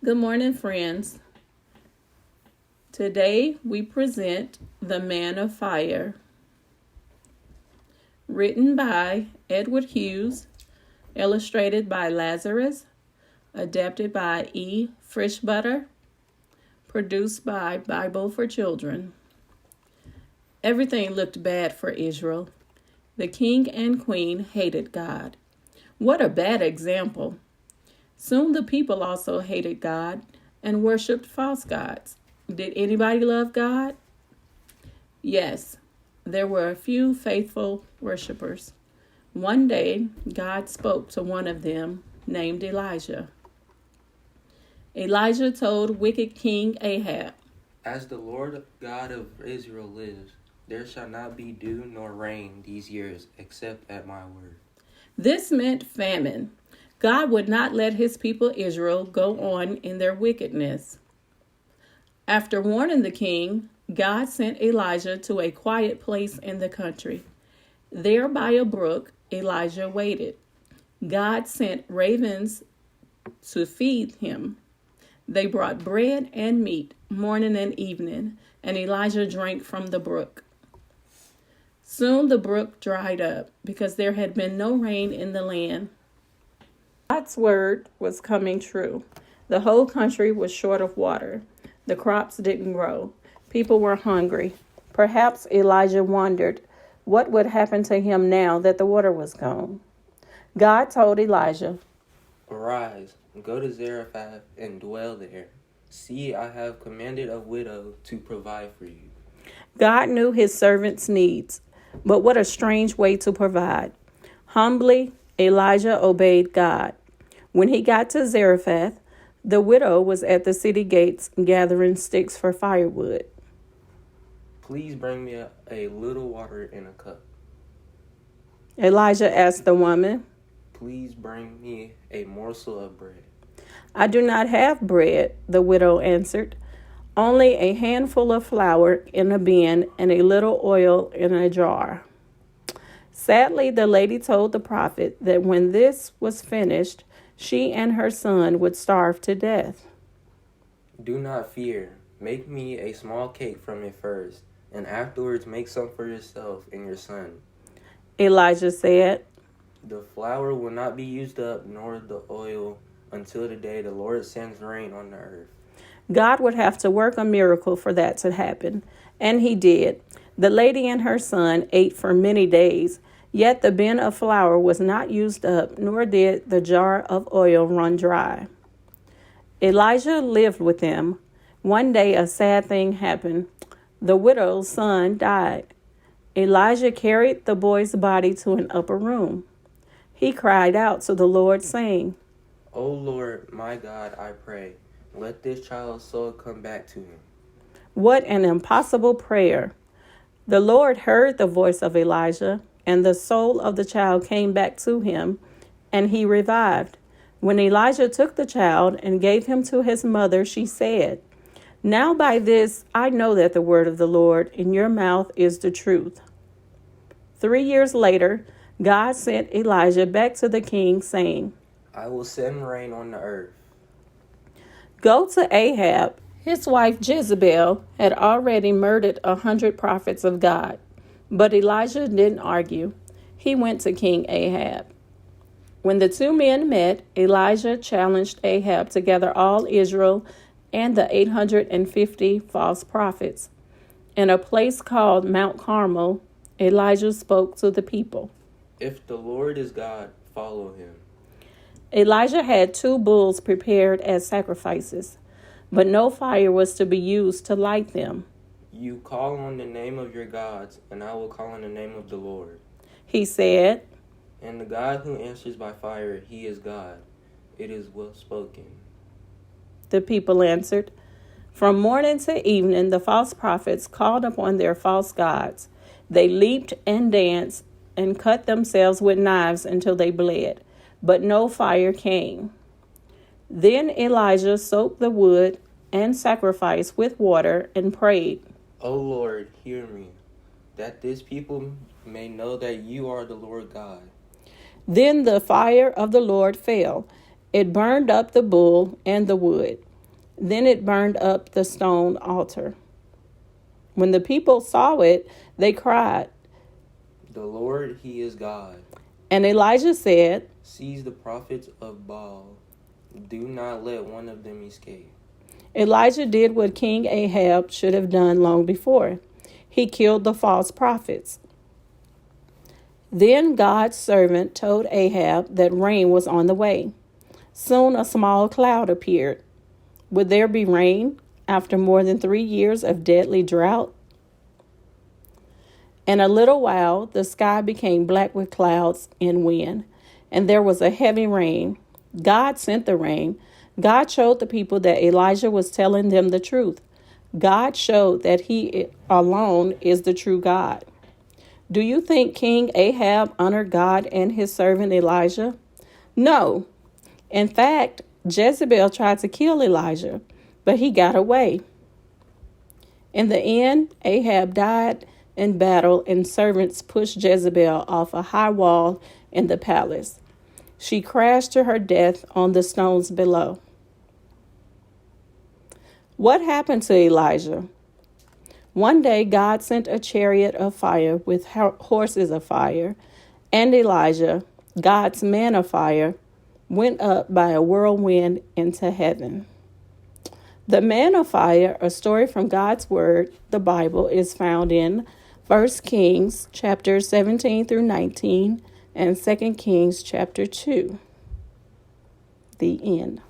Good morning, friends. Today we present The Man of Fire, written by Edward Hughes, illustrated by Lazarus, adapted by E. Frischbutter, produced by Bible for Children. Everything looked bad for Israel. The king and queen hated God. What a bad example. Soon the people also hated God and worshipped false gods. Did anybody love God? Yes, there were a few faithful worshipers. One day, God spoke to one of them named Elijah. Elijah told wicked King Ahab, "As the Lord God of Israel lives, there shall not be dew nor rain these years except at my word." This meant famine. God would not let his people Israel go on in their wickedness. After warning the king, God sent Elijah to a quiet place in the country. There by a brook, Elijah waited. God sent ravens to feed him. They brought bread and meat morning and evening, and Elijah drank from the brook. Soon the brook dried up because there had been no rain in the land. God's word was coming true. The whole country was short of water. The crops didn't grow. People were hungry. Perhaps Elijah wondered what would happen to him now that the water was gone. God told Elijah, "Arise, go to Zarephath and dwell there. See, I have commanded a widow to provide for you." God knew his servant's needs, but what a strange way to provide. Humbly, Elijah obeyed God. When he got to Zarephath, the widow was at the city gates gathering sticks for firewood. "Please bring me a little water in a cup." Elijah asked the woman, "Please bring me a morsel of bread." "I do not have bread," the widow answered. "Only a handful of flour in a bin and a little oil in a jar." Sadly, the lady told the prophet that when this was finished, she and her son would starve to death. "Do not fear. Make me a small cake from it first, and afterwards make some for yourself and your son." Elijah said, "The flour will not be used up, nor the oil, until the day the Lord sends rain on the earth." God would have to work a miracle for that to happen, and he did. The lady and her son ate for many days, yet the bin of flour was not used up, nor did the jar of oil run dry. Elijah lived with them. One day a sad thing happened. The widow's son died. Elijah carried the boy's body to an upper room. He cried out to the Lord, saying, "O Lord, my God, I pray, let this child's soul come back to him." What an impossible prayer! The Lord heard the voice of Elijah, and the soul of the child came back to him, and he revived. When Elijah took the child and gave him to his mother, she said, "Now by this I know that the word of the Lord in your mouth is the truth." 3 years later, God sent Elijah back to the king, saying, "I will send rain on the earth." "Go to Ahab." His wife Jezebel had already murdered 100 prophets of God. But Elijah didn't argue. He went to King Ahab. When the two men met, Elijah challenged Ahab to gather all Israel and the 850 false prophets. In a place called Mount Carmel, Elijah spoke to the people. "If the Lord is God, follow him." Elijah had 2 bulls prepared as sacrifices, but no fire was to be used to light them. "You call on the name of your gods, and I will call on the name of the Lord." He said, "And the God who answers by fire, he is God. It is well spoken." the people answered. From morning to evening, the false prophets called upon their false gods. They leaped and danced and cut themselves with knives until they bled, but no fire came. Then Elijah soaked the wood and sacrifice with water and prayed, "O Lord, hear me, that this people may know that you are the Lord God." Then the fire of the Lord fell. It burned up the bull and the wood. Then it burned up the stone altar. When the people saw it, they cried. The Lord, He is God. And Elijah said, Seize the prophets of Baal. Do not let one of them escape. Elijah did what King Ahab should have done long before. He killed the false prophets. Then God's servant told Ahab that rain was on the way. Soon a small cloud appeared. Would there be rain after more than 3 years of deadly drought? In a little while, the sky became black with clouds and wind, and there was a heavy rain. God sent the rain. God showed the people that Elijah was telling them the truth. God showed that He alone is the true God. Do you think King Ahab honored God and his servant Elijah? No. In fact, Jezebel tried to kill Elijah, but he got away. In the end, Ahab died in battle, and servants pushed Jezebel off a high wall in the palace. She crashed to her death on the stones below. What happened to Elijah? One day, God sent a chariot of fire with horses of fire, and Elijah, God's man of fire, went up by a whirlwind into heaven. The man of fire, a story from God's word, the Bible, is found in 1 Kings chapters 17 through 19 and 2 Kings chapter 2. The end.